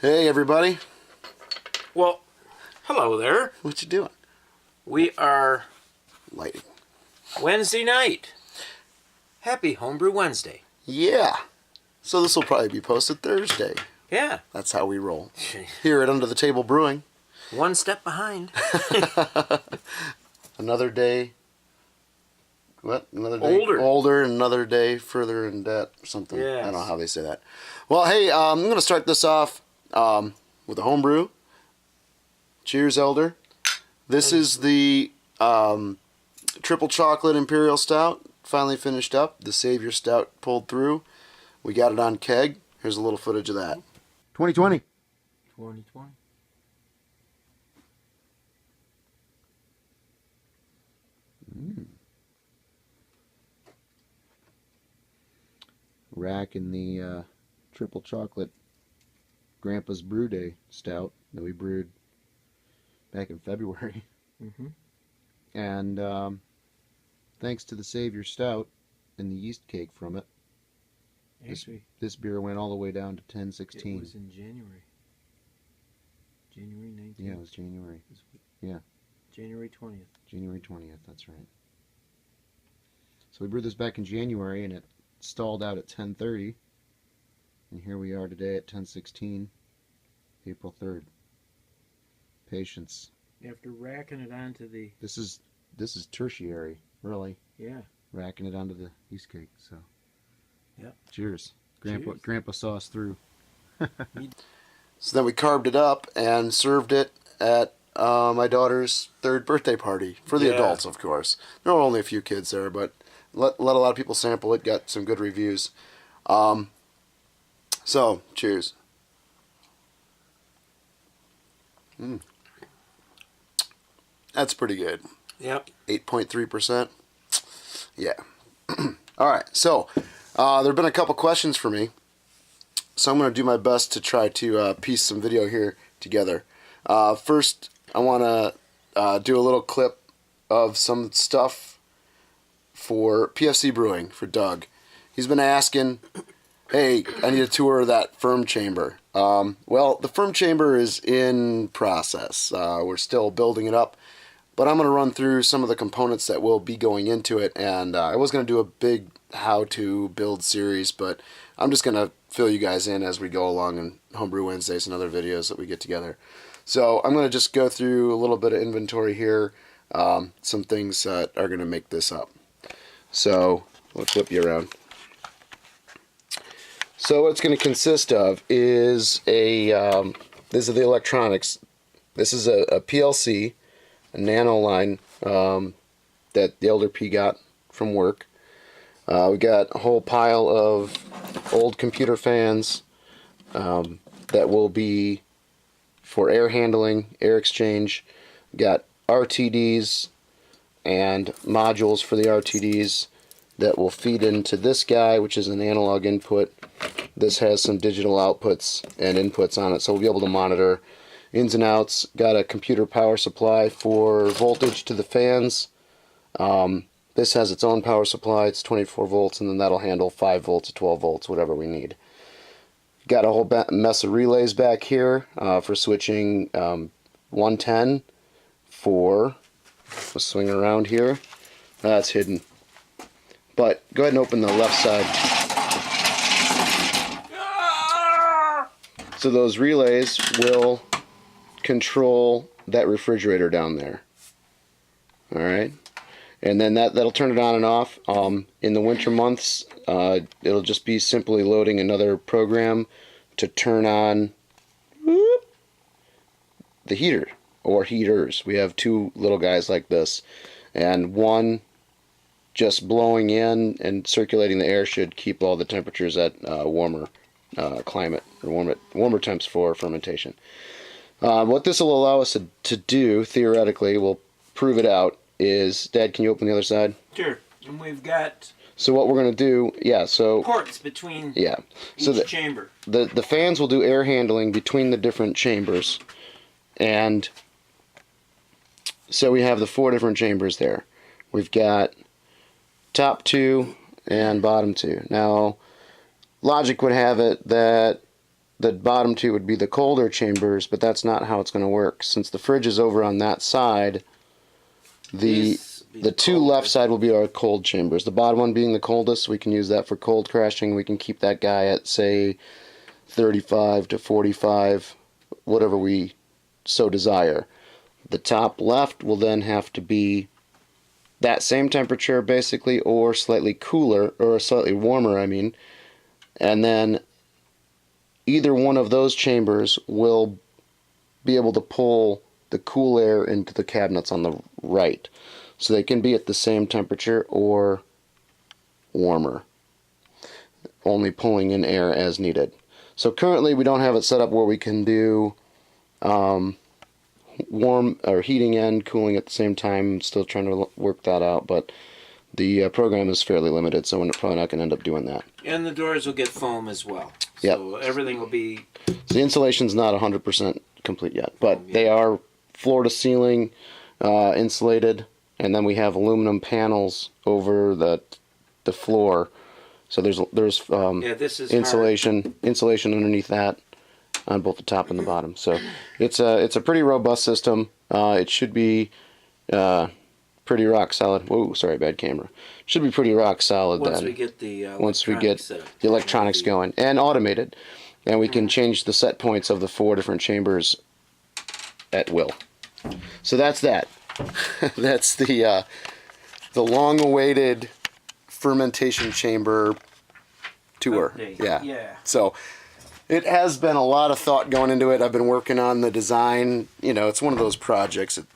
Hey everybody. Well, hello there. What you doing? We are Lighting. Wednesday night. Happy Homebrew Wednesday. Yeah. So this will probably be posted Thursday. Yeah. That's how we roll. Here at Under the Table Brewing. One step behind. Another day. What? Another day older, and another day further in debt or something. Yes. I don't know how they say that. Well, hey, I'm going to start this off with a homebrew. Cheers, Elder. This is the triple chocolate imperial stout. Finally finished up. The Savior Stout pulled through. We got it on keg. Here's a little footage of that. 2020. 2020. Racking the triple chocolate Grandpa's Brew Day stout that we brewed back in February. Mm-hmm. And thanks to the Savior Stout and the yeast cake from it, this beer went all the way down to 1016. It was in January. January 19th. Yeah, it was January. Yeah. January 20th. January 20th, that's right. So we brewed this back in January, and it stalled out at 1030. And here we are today at 1016, April 3rd. Patience. After racking it onto the... This is tertiary, really. Yeah. Racking it onto the yeast cake, so... Yep. Cheers. Cheers. Grandpa saw us through. So then we carved it up and served it at my daughter's 3rd birthday party. For the adults, of course. There were only a few kids there, but let a lot of people sample it. Got some good reviews. So, cheers. That's pretty good. Yep. 8.3%. Yeah. Alright, so there have been a couple questions for me. So I'm going to do my best to try to piece some video here together. First, I want to do a little clip of some stuff for PFC Brewing, for Doug. He's been asking, hey, I need a tour of that firm chamber. Well, the firm chamber is in process. We're still building it up. But I'm going to run through some of the components that will be going into it. And I was going to do a big how-to build series, but I'm just going to fill you guys in as we go along in Homebrew Wednesdays and other videos that we get together. So I'm going to just go through a little bit of inventory here, some things that are going to make this up. So we'll flip you around. So what it's going to consist of is these are the electronics. This is a PLC, a nano line that the Elder P got from work. We got a whole pile of old computer fans that will be for air handling, air exchange. We got RTDs and modules for the RTDs that will feed into this guy, which is an analog input. This has some digital outputs and inputs on it, so we'll be able to monitor ins and outs. Got a computer power supply for voltage to the fans. This has its own power supply. It's 24 volts, and then that'll handle 5 volts to 12 volts, whatever we need. Got a whole mess of relays back here for switching 110 for, let's swing around here. That's hidden. But go ahead and open the left side. So those relays will control that refrigerator down there. Alright, and then that'll turn it on and off. In the winter months, it'll just be simply loading another program to turn on the heater or heaters. We have 2 little guys like this, and one just blowing in and circulating the air should keep all the temperatures at warmer climate, or warmer temps for fermentation. What this will allow us to do, theoretically, we'll prove it out, is, Dad, can you open the other side? Sure. And we've got... So what we're going to do, so... ports between each chamber. The fans will do air handling between the different chambers. And so we have the 4 different chambers there. We've got top 2 and bottom 2. Now, logic would have it that the bottom two would be the colder chambers, but that's not how it's going to work. Since the fridge is over on that side, the two left side will be our cold chambers. The bottom one being the coldest, we can use that for cold crashing. We can keep that guy at, say, 35 to 45, whatever we so desire. The top left will then have to be that same temperature, basically, or slightly cooler, or slightly warmer, I mean. And then either one of those chambers will be able to pull the cool air into the cabinets on the right. So they can be at the same temperature or warmer, only pulling in air as needed. So currently we don't have it set up where we can do warm or heating and cooling at the same time. Still trying to work that out, but the program is fairly limited, so we're probably not going to end up doing that. And the doors will get foam as well. Yep. So everything will be... So the insulation's not 100% complete yet, but they are floor to ceiling insulated, and then we have aluminum panels over the floor. So there's this is insulation underneath that on both the top and the bottom. So it's a pretty robust system. It should be pretty rock solid. Whoa, sorry, bad camera. Should be pretty rock solid once then. We get the once we get the electronics going and automated, and we can change the set points of the 4 different chambers at will. So that's that. That's the long-awaited fermentation chamber tour. Yeah. So it has been a lot of thought going into it. I've been working on the design. You know, it's one of those projects that,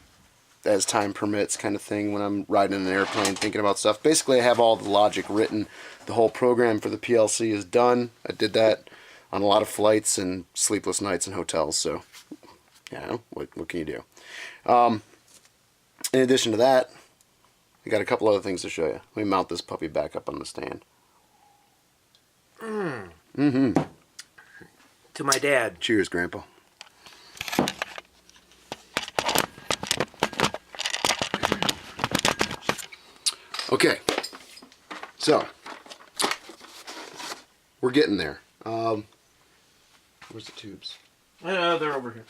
as time permits kind of thing, when I'm riding in an airplane thinking about stuff. Basically, I have all the logic written. The whole program for the PLC is done. I did that on a lot of flights and sleepless nights in hotels. So, you know, what can you do? In addition to that, I got a couple other things to show you. Let me mount this puppy back up on the stand. To my dad. Cheers, Grandpa. Okay, so we're getting there. Where's the tubes? They're over here.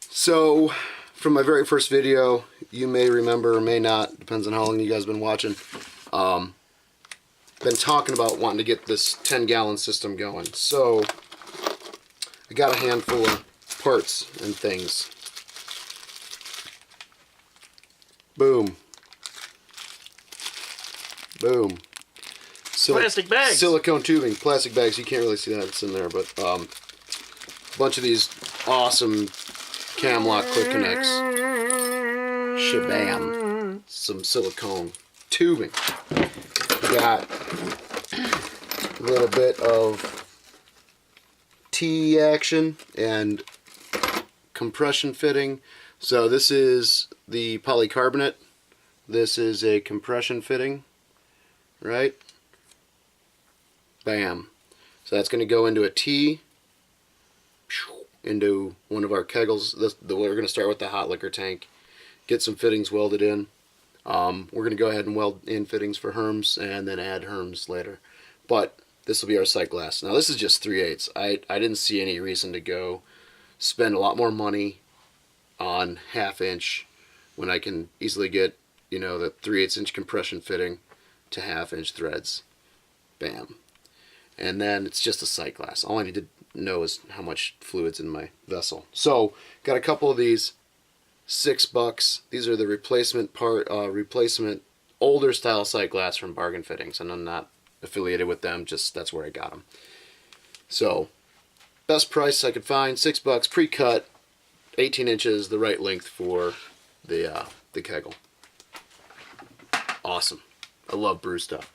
So, from my very first video, you may remember or may not, depends on how long you guys have been watching, been talking about wanting to get this 10-gallon system going. So, I got a handful of parts and things. Boom. Boom. Plastic bags. Silicone tubing. Plastic bags. You can't really see that. It's in there. But a bunch of these awesome cam lock quick connects. Shabam. Some silicone tubing. We got a little bit of T action and compression fitting. So this is the polycarbonate. This is a compression fitting, right? Bam. So that's going to go into a T, into one of our kegels. We're going to start with the hot liquor tank, get some fittings welded in. We're going to go ahead and weld in fittings for Herms and then add Herms later. But this will be our sight glass. Now this is just 3/8. I didn't see any reason to go spend a lot more money on 1/2 inch when I can easily get, you know, the 3/8 inch compression fitting to 1/2 inch threads. Bam. And then it's just a sight glass. All I need to know is how much fluid's in my vessel. So got a couple of these, $6. These are the replacement older style sight glass from Bargain Fittings, and I'm not affiliated with them, just that's where I got them. So best price I could find, $6, pre-cut, 18 inches, the right length for the kegel. Awesome. I love brew stuff.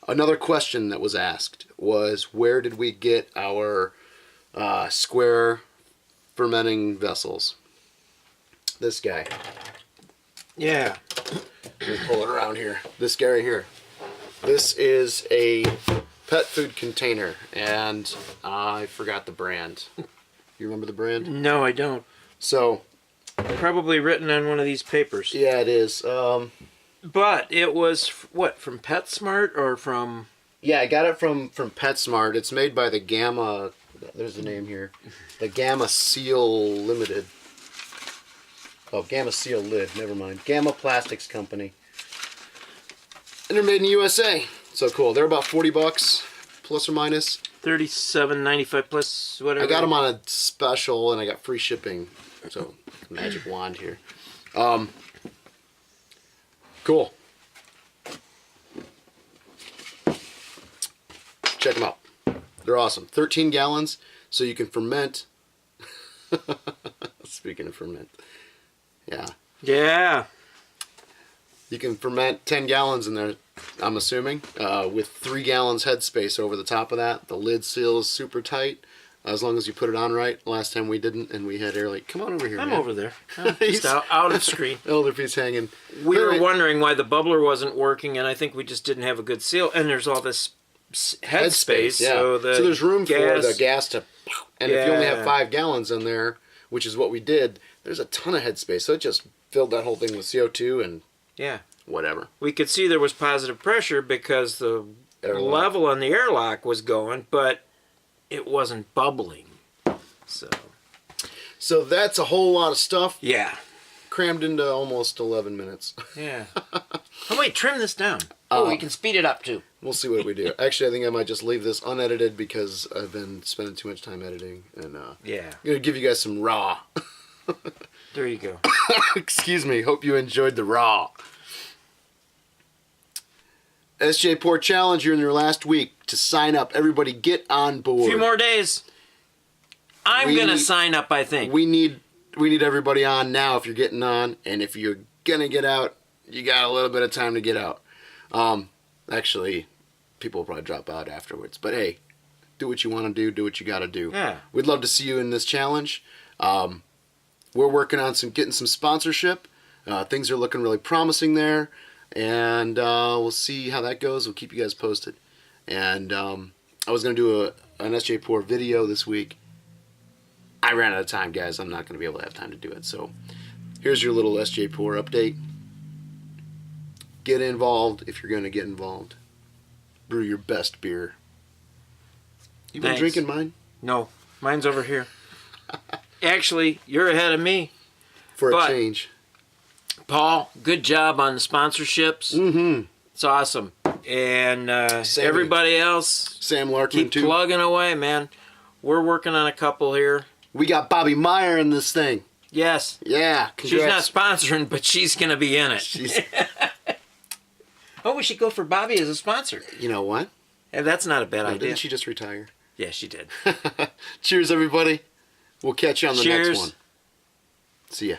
Another question that was asked was, where did we get our square fermenting vessels? This guy. Yeah. Let me pull it around here. This guy right here. This is a pet food container, and I forgot the brand. You remember the brand? No, I don't. So, probably written on one of these papers. Yeah, it is. But it was, what, from PetSmart or from... Yeah, I got it from PetSmart. It's made by the Gamma. There's the name here. The Gamma Seal Limited. Oh, Gamma Seal Lid. Never mind. Gamma Plastics Company. And they're made in the USA. So cool. They're about $40, plus or minus. $37.95 plus whatever. I got them on a special, and I got free shipping. So magic wand here. Cool. Check them out. They're awesome. 13 gallons, so you can ferment. Speaking of ferment. Yeah. Yeah. You can ferment 10 gallons in there, I'm assuming, with 3 gallons headspace over the top of that. The lid seal is super tight, as long as you put it on right. Last time we didn't, and we had air like, come on over here, I'm man. over there. Just out of screen. Elder piece hanging. We were wondering why the bubbler wasn't working, and I think we just didn't have a good seal. And there's all this headspace, yeah. so there's room for the gas to, and if you only have Yeah. 5 gallons in there, which is what we did, there's a ton of headspace. So it just filled that whole thing with CO2 and yeah, whatever. we could see there was positive pressure because the Airlock. level on the airlock was going, but it wasn't bubbling. So that's a whole lot of stuff Yeah. crammed into almost 11 minutes. Yeah. Oh wait, trim this down. We can speed it up too. We'll see what we do. Actually, I think I might just leave this unedited because I've been spending too much time editing. And Yeah. I'm going to give you guys some raw. There you go. Excuse me. Hope you enjoyed the raw. SJPorr Challenge, you're in your last week to sign up. Everybody get on board. A few more days. I'm gonna sign up, I think. We need everybody on now if you're getting on. And if you're going to get out, you got a little bit of time to get out. Actually, people will probably drop out afterwards. But hey, do what you want to do. Do what you got to do. Yeah. We'd love to see you in this challenge. We're working on getting some sponsorship. Things are looking really promising there. And we'll see how that goes. We'll keep you guys posted. And I was going to do an SJPorr video this week. I ran out of time, guys. I'm not going to be able to have time to do it. So here's your little SJPorr update. Get involved if you're going to get involved. Brew your best beer. You been Thanks. drinking mine? No, mine's over here. Actually, you're ahead of me. For a But- change. Paul, good job on the sponsorships. Mm-hmm. It's awesome. And Sammy. everybody else, Sam Larkman, keep too. plugging away, man. We're working on a couple here. We got Bobby Meyer in this thing. Yes. Yeah, She's not congrats. sponsoring, but she's going to be in it. She's, Oh, we should go for Bobby as a sponsor. you know what? And that's not a bad No, idea. didn't she just retire? Yeah, she did. Cheers, everybody. We'll catch you on the Cheers. next one. See ya.